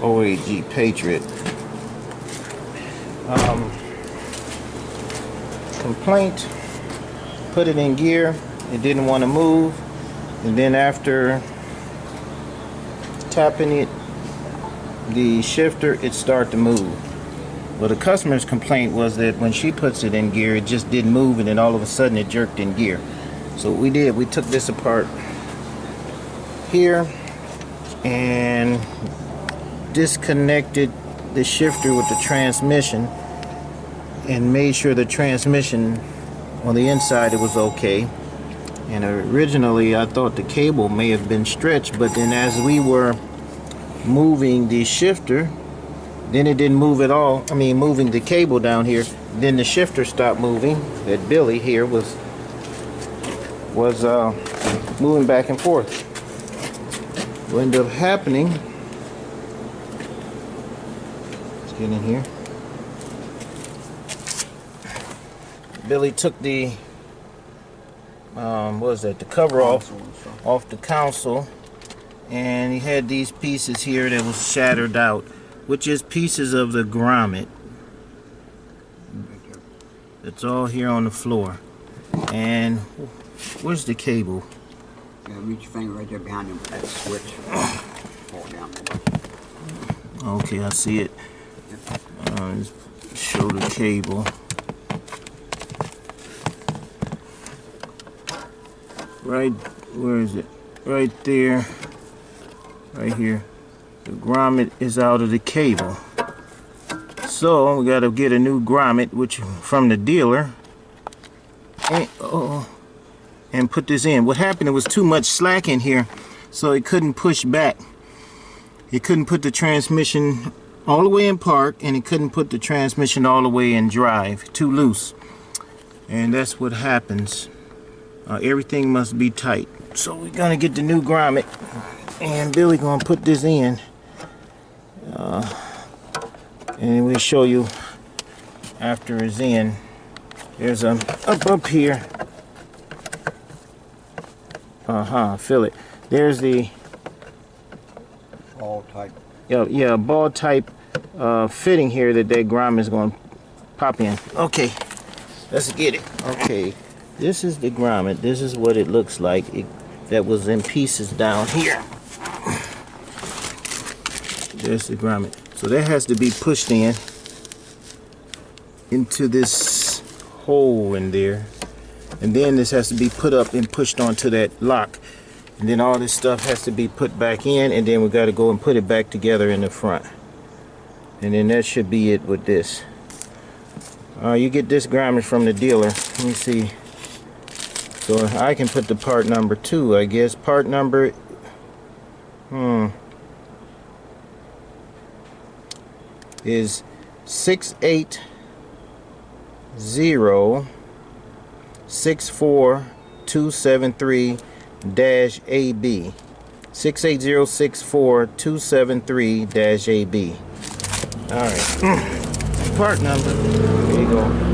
OAG Patriot. Complaint, put it in gear, it didn't want to move, and then after tapping it, the shifter, it started to move. Well, the customer's complaint was that when she puts it in gear, it just didn't move, and then all of a sudden it jerked in gear. So what we did, we took this apart here and disconnected the shifter with the transmission and made sure the transmission on the inside it was okay. And originally I thought the cable may have been stretched, but then as we were moving the shifter, then it didn't move at all. I mean, moving the cable down here, then the shifter stopped moving. That Billy here was moving back and forth. What ended up happening, let's get in here. Billy took the what was that, the cover off the console, and he had these pieces here that was shattered out, which is pieces of the grommet. It's all here on the floor. And where's the cable? Yeah, reach your finger right there behind him, that switch. Fall down. Okay, I see it. Show the cable. Right, where is it? Right there. Right here. The grommet is out of the cable. So we got to get a new grommet, which from the dealer, and put this in. What happened, it was too much slack in here, so it couldn't push back. It couldn't put the transmission all the way in park, and it couldn't put the transmission all the way in drive. Too loose. And that's what happens. Everything must be tight. So we're gonna get the new grommet, and Billy gonna put this in. And we'll show you after it's in. There's up here. Feel it. There's the Ball type. Yeah, ball type fitting here that grommet is going to pop in. Okay, let's get it. Okay, this is the grommet. This is what it looks like. That was in pieces down here. There's the grommet. So that has to be pushed into this hole in there, and then this has to be put up and pushed onto that lock, and then all this stuff has to be put back in, and then we got to go and put it back together in the front, and then that should be it with this. You get this grommet from the dealer. Let me see. So I can put the part number 2, I guess. Part number is 680-64273-AB. 680-64273-AB. Alright. Part number. There you go.